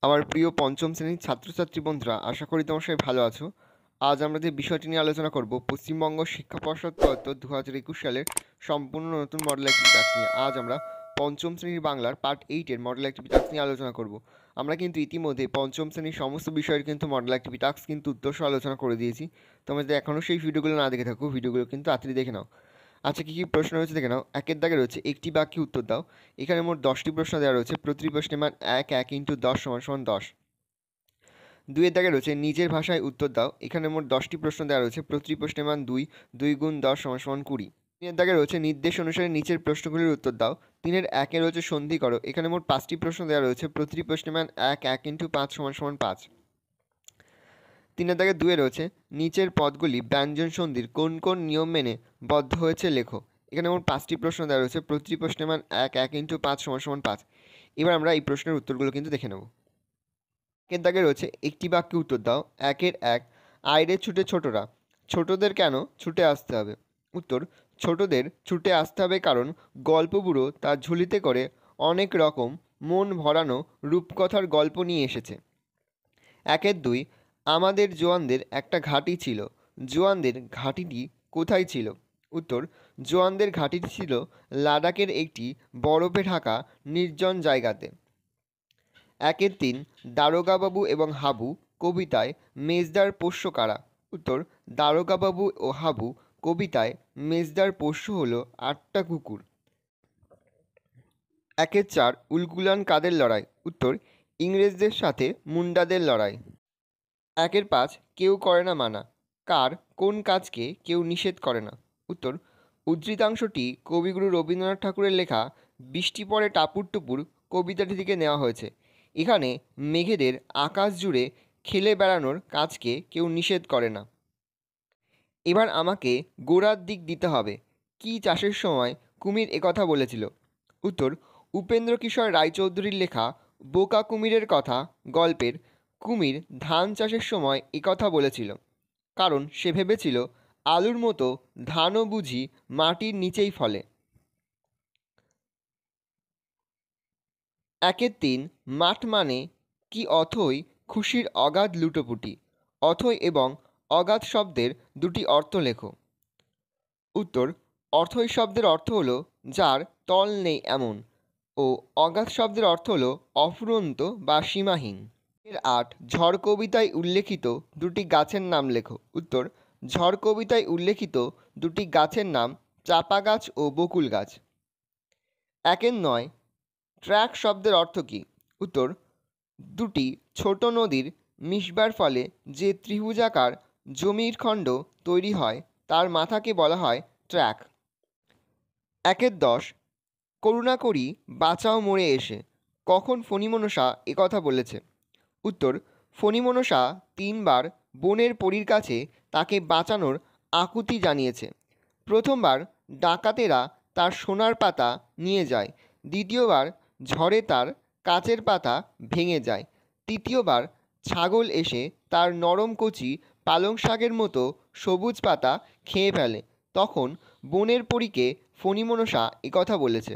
আমার প্রিয় পঞ্চম শ্রেণীর ছাত্রছাত্রী বন্ধুরা, আশা করি তোমার সবাই ভালো আছো। আজ আমরা যে বিষয়টি নিয়ে আলোচনা করব, পশ্চিমবঙ্গ শিক্ষা পর্ষদ প্রদত্ত 2021 সালের সম্পূর্ণ নতুন মডেল অ্যাক্টিভিটি টাস্ক নিয়ে। আজ আমরা পঞ্চম শ্রেণীর বাংলার পার্ট 8-এর মডেল অ্যাক্টিভিটি টাস্ক নিয়ে আলোচনা করব। আমরা কিন্তু ইতিমধ্যে পঞ্চম শ্রেণীর সমস্ত বিষয়ের কিন্তু মডেল অ্যাক্টিভিটি টাস্ক কিন্তু উত্তরসহ আলোচনা করে দিয়েছি। তোমরা যদি এখনও সেই ভিডিওগুলো না দেখে থাকো, ভিডিওগুলো কিন্তু তাড়াতাড়ি দেখে নাও। আচ্ছা, কী কী প্রশ্ন রয়েছে দেখে নাও। একের দাগে রয়েছে একটি বাক্যে উত্তর দাও। এখানে মোট 10টি প্রশ্ন দেওয়া রয়েছে। প্রতিটি প্রশ্নের মান 1 ইন্টু 10 = 10। দুইয়ের দাগে রয়েছে নিজের ভাষায় উত্তর দাও। এখানে মোট 10টি প্রশ্ন দেওয়া রয়েছে। প্রতিটি প্রশ্নের মান 2, 2 গুণ 10 = 20। তিনের দাগে রয়েছে নির্দেশ অনুসারে নিচের প্রশ্নগুলির উত্তর দাও। তিনের একে রয়েছে সন্ধি করো। এখানে মোট 5টি প্রশ্ন দেওয়া রয়েছে। প্রতিটি প্রশ্নের মান 1 ইন্টু 5 = 5। তিনের দাগে দুয়ে রয়েছে নিচের পদগুলি ব্যঞ্জন সন্ধির কোন কোন নিয়ম মেনে বদ্ধ হয়েছে লেখো। এখানে মোট 5টি প্রশ্ন দেওয়া রয়েছে। প্রতিটি প্রশ্নের মান 1 ইন্টু 5 = 5। এবার আমরা এই প্রশ্নের উত্তরগুলো কিন্তু দেখে নেব। একের দাগে রয়েছে একটি বাক্যে উত্তর দাও। একের এক, আইরে ছুটে ছোটরা, ছোটদের কেন ছুটে আসতে হবে? উত্তর, ছোটদের ছুটে আসতে হবে কারণ গল্পবুড়ো তার ঝুলিতে করে অনেক রকম মন ভরানো রূপকথার গল্প নিয়ে এসেছে। একের দুই, আমাদের জোয়ানদের একটা ঘাঁটি ছিল, জোয়ানদের ঘাঁটিটি কোথায় ছিল? উত্তর, জোয়ানদের ঘাঁটিটি ছিল লাদাখের একটি বরফে ঢাকা নির্জন জায়গাতে। একের তিন, দারোগাবাবু এবং হাবু কবিতায় মেজদার পোষ্য কারা? উত্তর, দারোগাবাবু ও হাবু কবিতায় মেজদার পোষ্য হল 8টা কুকুর। একের চার, উলগুলান কাদের লড়াই? উত্তর, ইংরেজদের সাথে মুন্ডাদের লড়াই। একের পাঁচ, কেউ করে না মানা, কার কোন কাজকে কেউ নিষেধ করে না? উত্তর, উদ্ধৃতাংশটি কবিগুরু রবীন্দ্রনাথ ঠাকুরের লেখা বৃষ্টি পড়ে টাপুর টুপুর কবিতাটি থেকে নেওয়া হয়েছে। এখানে মেঘেদের আকাশ জুড়ে খেলে বেড়ানোর কাজকে কেউ নিষেধ করে না। এবার আমাকে গোড়ার দিক দিতে হবে। কি চাষের সময় কুমির একথা বলেছিল? উত্তর, উপেন্দ্র কিশোর রায়চৌধুরীর লেখা বোকা কুমিরের কথা গল্পের কুমির ধান চাষের সময় একথা বলেছিল কারণ সে ভেবেছিল আলুর মতো ধানও বুঝি মাটির নিচেই ফলে। একের তিন, মাঠ মানে কি? অথই খুশির অগাধ লুটোপুটি। অথই এবং অগাধ শব্দের দুটি অর্থ লেখো। উত্তর, অথই শব্দের অর্থ হলো যার তল নেই এমন, ও অগাধ শব্দের অর্থ হলো অফুরন্ত বা সীমাহীন। এর আট, ঝড় কবিতায় উল্লেখিত দুটি গাছের নাম লেখো। উত্তর, ঝড় কবিতায় উল্লেখিত দুটি গাছের নাম চাপা গাছ ও বকুল গাছ। একের নয়, ট্র্যাক শব্দের অর্থ কী? উত্তর, দুটি ছোট নদীর মিশবার ফলে যে ত্রিভুজাকার জমির খণ্ড তৈরি হয় তার মাথাকে বলা হয় ট্র্যাক। একের দশ, করুণা করি বাঁচাও মরে এসে, কখন ফণিমনসা একথা বলেছে? উত্তর, ফণিমনসা 3বার বনের পরীর কাছে তাকে বাঁচানোর আকুতি জানিয়েছে। প্রথমবার ডাকাতেরা তার সোনার পাতা নিয়ে যায়, দ্বিতীয়বার ঝড়ে তার কাচের পাতা ভেঙে যায়, তৃতীয়বার ছাগল এসে তার নরম কচি পালং শাকের মতো সবুজ পাতা খেয়ে ফেলে, তখন বনের পরীকে ফণিমনসা একথা বলেছে।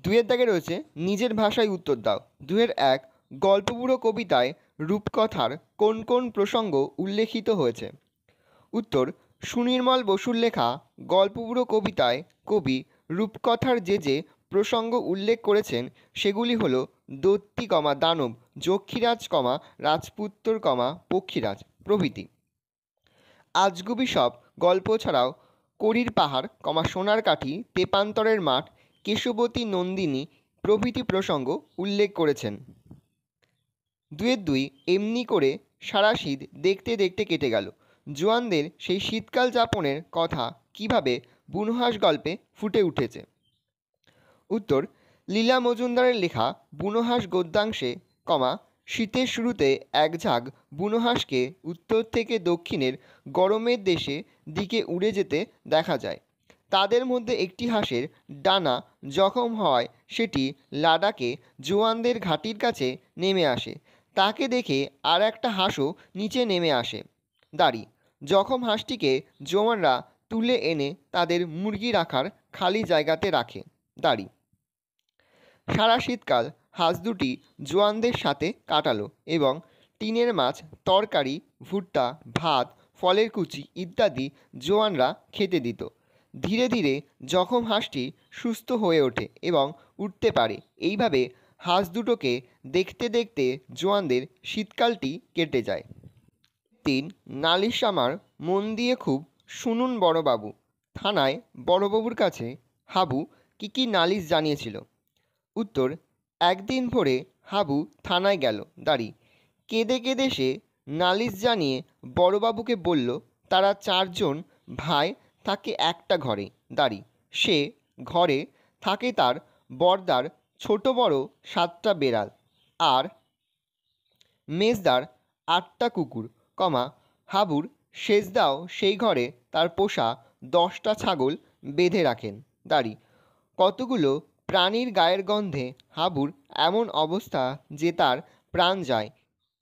দুয়ের দাগে রয়েছে নিজের ভাষায় উত্তর দাও। দুয়ের এক, গল্পবুড়ো কবিতায় রূপকথার কোন কোন প্রসঙ্গ উল্লেখিত হয়েছে? উত্তর, সুনির্মল বসুর লেখা গল্পবুড়ো কবিতায় কবি রূপকথার যে যে প্রসঙ্গ উল্লেখ করেছেন সেগুলি হলো দত্তি, দানব, যক্ষীরাজ, রাজপুত্র, পক্ষীরাজ প্রভৃতি। আজগুবি সব গল্প ছাড়াও করির পাহাড়, সোনার কাঠি, তেপান্তরের মাঠ, কেশবতী, নন্দিনী প্রভৃতি প্রসঙ্গ উল্লেখ করেছেন। দুয়ের দুই, এমনি করে সারা শীত দেখতে দেখতে কেটে গেল, জোয়ানদের সেই শীতকাল যাপনের কথা কিভাবে বুনোহাস গল্পে ফুটে উঠেছে? উত্তর, লীলা মজুমদারের লেখা বুনোহাস গদ্যাংশে, শীতের শুরুতে এক ঝাঁক বুনোহাসকে উত্তর থেকে দক্ষিণের গরমের দিকে উড়ে যেতে দেখা যায়। তাদের মধ্যে একটি হাঁসের ডানা জখম হওয়ায় সেটি লাদাখে জোয়ানদের ঘাঁটির কাছে নেমে আসে। তাকে দেখে আর একটা হাঁসও নিচে নেমে আসে দাঁড়ি। জখম হাঁসটিকে জোয়ানরা তুলে এনে তাদের মুরগি রাখার খালি জায়গাতে রাখে দাঁড়ি। সারা শীতকাল হাঁস দুটি জোয়ানদের সাথে কাটালো এবং টিনের মাছ, তরকারি, ভুট্টা, ভাত, ফলের কুচি ইত্যাদি জোয়ানরা খেতে দিত। ধীরে ধীরে জখম হাঁসটি সুস্থ হয়ে ওঠে এবং উঠতে পারে। এইভাবে হাঁস দুটোকে দেখতে দেখতে জোয়ানদের শীতকালটি কেটে যায়। 3. নালিশ আমার মন দিয়ে খুব শুনুন বড়বাবু। থানায় বড়বাবুর কাছে হাবু কি নালিশ জানিয়েছিল? উত্তর: একদিন ভোরে হাবু থানায় গেল। দাঁড়ি কেঁদে কেঁদে সে নালিশ জানিয়ে বড়বাবুকে বলল তারা 4 জন ভাই থাকে একটা ঘরে। দাঁড়ি সে ঘরে থাকে তার বড়দার ছোট বড় 7টা বেড়াল আর মেজদার 8টা কুকুর, হাবুর সেজদাও সেই ঘরে তার পোষা 10টা ছাগল বেঁধে রাখেন। দাঁড়ি কতগুলো প্রাণীর গায়ের গন্ধে হাবুর এমন অবস্থা যে তার প্রাণ যায়।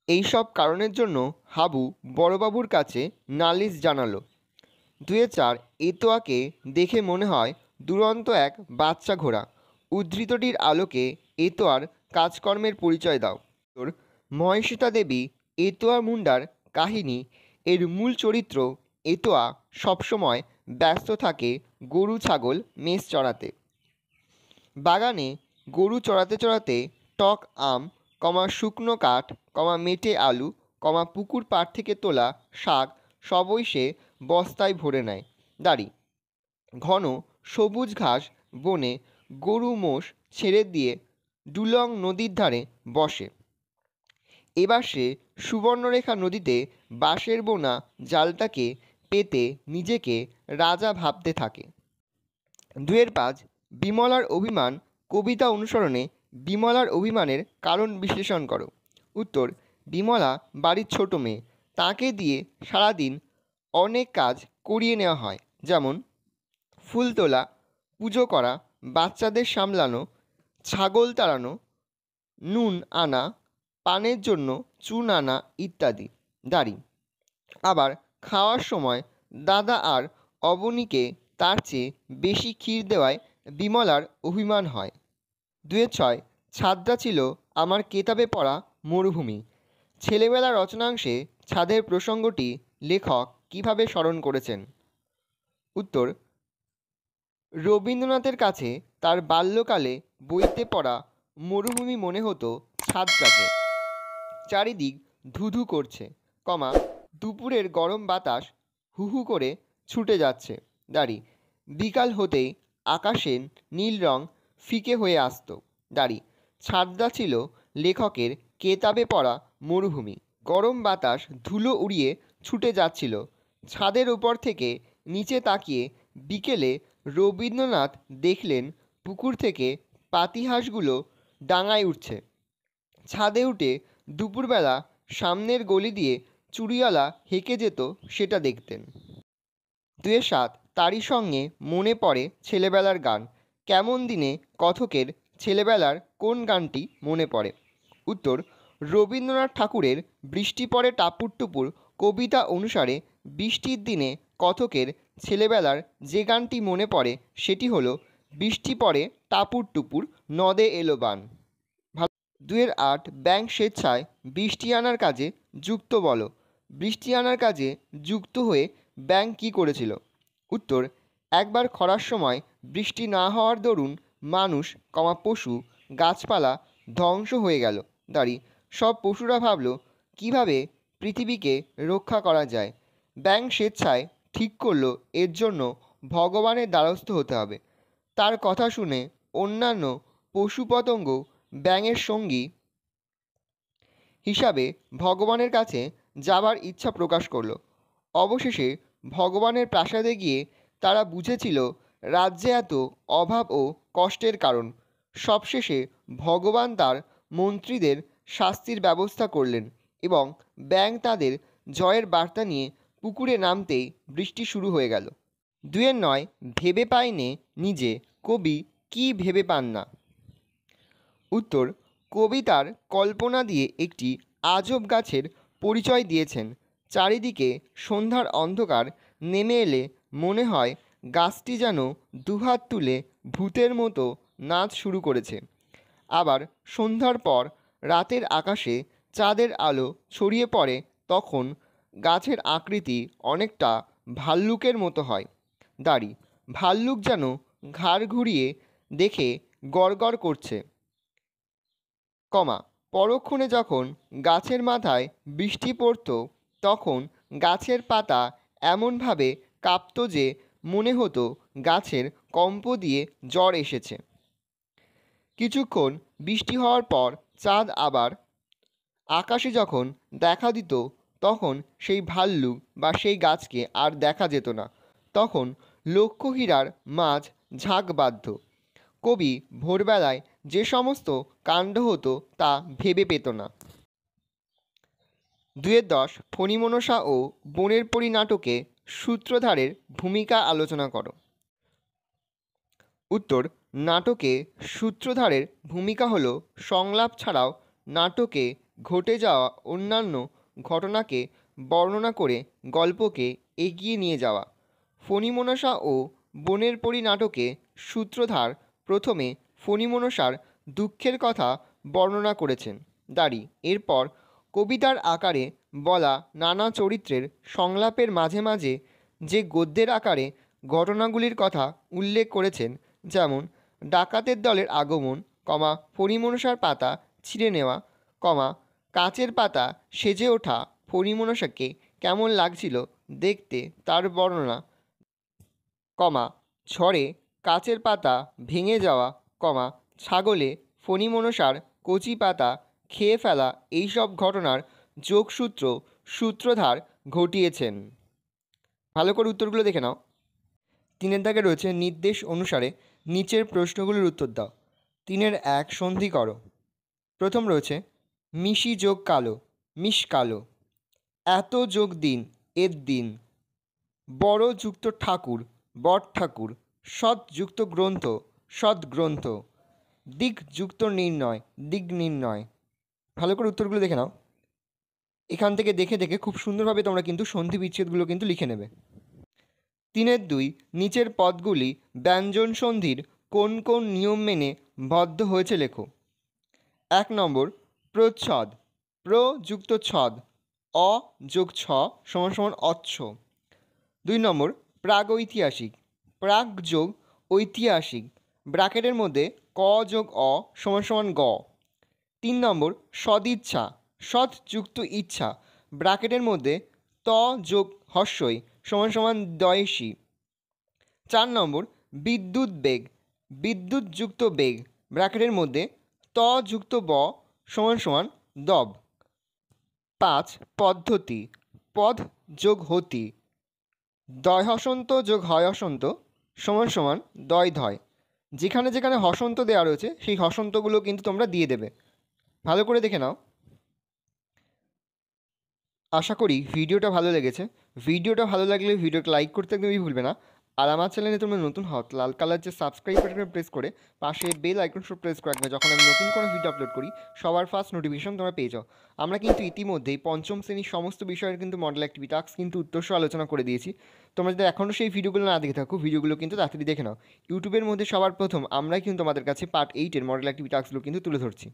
এইসব কারণের জন্য হাবু বড়বাবুর কাছে নালিশ জানালো। 2-4 এতোয়াকে দেখে মনে হয় দুরন্ত এক বাচ্চা ঘোড়া। উদ্ধৃতটির আলোকে এতোয়ার কাজকর্মের পরিচয় দাও। মহেশ্বিতা দেবী এতোয়া মুন্ডার কাহিনী এর মূল চরিত্র। এতোয়া সবসময় ব্যস্ত থাকে গরু ছাগল মেষ চড়াতে। বাগানে গরু চড়াতে চড়াতে টক আম, শুকনো কাঠ, মেটে আলু, পুকুর পাড় থেকে তোলা শাক সবই সে বস্তায় ভরে নেয়। দাঁড়ি ঘন সবুজ ঘাস বনে গরু মোষ ছেড়ে দিয়ে ডুলং নদীর ধারে বসে। এবার সে সুবর্ণরেখা নদীতে বাঁশের বোনা জালটাকে পেতে নিজেকে রাজা ভাবতে থাকে। 2-5 বিমলার অভিমান কবিতা অনুসরণে বিমলার অভিমানের কারণ বিশ্লেষণ করো। উত্তর: বিমলা বাড়ির ছোট মেয়ে, তাকে দিয়ে সারাদিন অনেক কাজ করিয়ে নেওয়া হয়, যেমন ফুল তোলা, পুজো করা, বাচ্চাদের সামলানো, ছাগল তাড়ানো, নুন আনা, পানের জন্য চুন আনা ইত্যাদি। দাঁড়ি আবার খাওয়ার সময় দাদা আর অবনীকে তার চেয়ে বেশি ক্ষীর দেওয়ায় বিমলার অভিমান হয়। 2-6 ছাদটা ছিল আমার কেতাবে পড়া মরুভূমি। ছেলেবেলা রচনাংশে ছাদের প্রসঙ্গটি লেখক কিভাবে স্মরণ করেছেন? উত্তর: রবীন্দ্রনাথের কাছে তার বাল্যকালে বইতে পড়া মরুভূমি মনে হতো ছাদটাকে। চারিদিক ধুধু করছে, দুপুরের গরম বাতাস হু হু করে ছুটে যাচ্ছে। দাঁড়ি বিকাল হতেই আকাশের নীল রং ফিকে হয়ে আসত। দাঁড়ি ছাদটা ছিল লেখকের কেতাবে পড়া মরুভূমি। গরম বাতাস ধুলো উড়িয়ে ছুটে যাচ্ছিল। ছাদের উপর থেকে নিচে তাকিয়ে বিকেলে রবীন্দ্রনাথ দেখলেন পুকুর থেকে পাতিহাঁসগুলো ডাঙায় উঠছে। ছাদে উঠে দুপুরবেলা সামনের গলি দিয়ে চুড়িওয়ালা হেঁকে যেত সেটা দেখতেন। 2-7 তারই সঙ্গে মনে পড়ে ছেলেবেলার গান। কেমন দিনে কথকের ছেলেবেলার কোন গানটি মনে পড়ে? উত্তর: রবীন্দ্রনাথ ঠাকুরের বৃষ্টি পড়ে টাপুর টুপুর কবিতা অনুসারে বৃষ্টির দিনে কথকের ছেলেবেলার যে গানটি মনে পড়ে সেটি হলো বৃষ্টি পড়ে টাপুর টুপুর নদে এলো বান। 2-8 ব্যাংক স্বেচ্ছায় বৃষ্টি আনার কাজে যুক্ত বলো। বৃষ্টি আনার কাজে যুক্ত হয়ে ব্যাংক কী করেছিল? উত্তর: একবার খরার সময় বৃষ্টি না হওয়ার দরুন মানুষ, পশু, গাছপালা ধ্বংস হয়ে গেল। দাঁড়ি সব পশুরা ভাবল কিভাবে পৃথিবীকে রক্ষা করা যায়। ব্যাংক স্বেচ্ছায় ঠিক করলো এর জন্য ভগবানের দ্বারস্থ হতে হবে। তার কথা শুনে অন্যান্য পশু পতঙ্গ ব্যাঙের সঙ্গী হিসাবে ভগবানের কাছে যাবার ইচ্ছা প্রকাশ করলো। অবশেষে ভগবানের প্রাসাদে গিয়ে তারা বুঝেছিল রাজ্যে এত অভাব ও কষ্টের কারণ। সবশেষে ভগবান তার মন্ত্রীদের শাস্তির ব্যবস্থা করলেন এবং ব্যাঙ তাদের জয়ের বার্তা নিয়ে পুকুরে নামতেই বৃষ্টি শুরু হয়ে গেল। 2-9 ভেবে পাইনে নিজে কবি কি ভেবে পান না? উত্তর: কবি তার কল্পনা দিয়ে একটি আজব গাছের পরিচয় দিয়েছেন। চারিদিকে সন্ধ্যার অন্ধকার নেমে এলে মনে হয় গাছটি যেন দুহাত তুলে ভূতের মতো নাচ শুরু করেছে। আবার সন্ধ্যার পর রাতের আকাশে চাঁদের আলো ছড়িয়ে পড়ে তখন গাছের আকৃতি অনেকটা ভাল্লুকের মতো হয়। দাড়ি, ভাল্লুক যেন ঘাড় ঘুরিয়ে দেখে গড়গড় করছে, পরক্ষণে যখন গাছের মাথায় বৃষ্টি পড়ত তখন গাছের পাতা এমনভাবে কাঁপত যে মনে হতো গাছের কম্প দিয়ে জ্বর এসেছে। কিছুক্ষণ বৃষ্টি হওয়ার পর চাঁদ আবার আকাশে যখন দেখা দিত তখন সেই ভাল্লুক বা সেই গাছকে আর দেখা যেত না। তখন লক্ষ্যহীরার মাঝ ঝাঁক বাঁধত। কবি ভোরবেলায় যে সমস্ত কাণ্ড হতো তা ভেবে পেত না। 2-10 ফণিমনসা ও বনের পরী নাটকে সূত্রধারের ভূমিকা আলোচনা করো। উত্তর, নাটকে সূত্রধারের ভূমিকা হলো সংলাপ ছাড়াও নাটকে ঘটে যাওয়া অন্যান্য ঘটনাকে বর্ণনা করে গল্পকে এগিয়ে নিয়ে যাওয়া। ফণিমনসা ও বনের পরী নাটকে সূত্রধার প্রথমে ফণিমনসার দুঃখের কথা বর্ণনা করেছেন। দাঁড়ি, এরপর কবিতার আকারে বলা নানা চরিত্রের সংলাপের মাঝে মাঝে যে গদ্যের আকারে ঘটনাগুলির কথা উল্লেখ করেছেন, যেমন ডাকাতের দলের আগমন, ফণিমনসার পাতা ছিঁড়ে নেওয়া, কাচের পাতা সেজে ওঠা ফণিমনসাকে কেমন লাগছিল দেখতে তার বর্ণনা, ঝড়ে কাচের পাতা ভেঙে যাওয়া, ছাগলে ফণিমনসার কচি পাতা খেয়ে ফেলা, এইসব ঘটনার যোগসূত্র সূত্রধার ঘটিয়েছেন। ভালো করে উত্তরগুলো দেখে নাও। 3 দাগে রয়েছে নির্দেশ অনুসারে নিচের প্রশ্নগুলির উত্তর দাও। 3-1 সন্ধি করো। প্রথম রয়েছে মিশি যোগ কালো, মিশ কালো। এত যোগ দিন, এর দিন। বড় যুক্ত ঠাকুর, বট ঠাকুর। সৎ যুক্ত গ্রন্থ, সৎ গ্রন্থ। দিক যুক্ত নির্ণয়, দিক নির্ণয়। ভালো করে উত্তরগুলো দেখে নাও। এখান থেকে দেখে দেখে খুব সুন্দরভাবে তোমরা কিন্তু সন্ধি বিচ্ছেদগুলো কিন্তু লিখে নেবে। 3-2 নিচের পদগুলি ব্যঞ্জন সন্ধির কোন কোন নিয়ম মেনে বদ্ধ হয়েছে লেখো। 1 নম্বর, প্রচ্ছদ, প্র যুক্ত ছদ, অ যোগ ছ সমান সমান অচ্ছ। 2 নম্বর, প্রাগৈতিহাসিক, প্রাগ যোগ ঐতিহাসিক, ব্র্যাকেটের মধ্যে ক যোগ অ সমান সমান গ। 3 নম্বর, সদিচ্ছা, সৎ যুক্ত ইচ্ছা, ব্র্যাকেটের মধ্যে ত যোগ হস্যই সমান সমান দয়েশি। 4 নম্বর, বিদ্যুৎ বেগ, বিদ্যুৎ যুক্ত বেগ, ব্র্যাকেটের মধ্যে ত যুক্ত ব সমান সমান দব। 5 পদ্ধতি, পদ যোগ হতি, দয় হসন্ত যোগ হয় হসন্ত সমান সমান দয় ধয়। যেখানে যেখানে হসন্ত দেওয়া রয়েছে সেই হসন্তগুলো কিন্তু তোমরা দিয়ে দেবে। ভালো করে দেখে নাও। আশা করি ভিডিওটা ভালো লেগেছে। ভিডিওটা ভালো লাগলে ভিডিওকে লাইক করতে একদমই ভুলবে না। আর আমার চ্যানেলে তোমরা নতুন হও, লাল কালার যে সাবস্ক্রাইব বাটনে প্রেস করে পাশে বেল আইকনটা প্রেস করে রাখবে, যখন আমি নতুন কোনো ভিডিও আপলোড করি সবার ফার্স্ট নোটিফিকেশন তোমরা পেয়ে যাও। আমরা কিন্তু ইতিমধ্যেই পঞ্চম শ্রেণীর সমস্ত বিষয়ের কিন্তু মডেল অ্যাক্টিভিটি টাস্ক কিন্তু উত্তরসহ আলোচনা করে দিয়েছি। তোমরা যদি এখনও সেই ভিডিওগুলো না দেখে থাকো, ভিডিওগুলো কিন্তু তাড়াতাড়ি দেখে নাও। ইউটিউবের মধ্যে সবার প্রথম আমরাই কিন্তু তোমাদের কাছে পার্ট 8-এর মডেল অ্যাক্টিভিটি টাস্কগুলো কিন্তু তুলে ধরছি।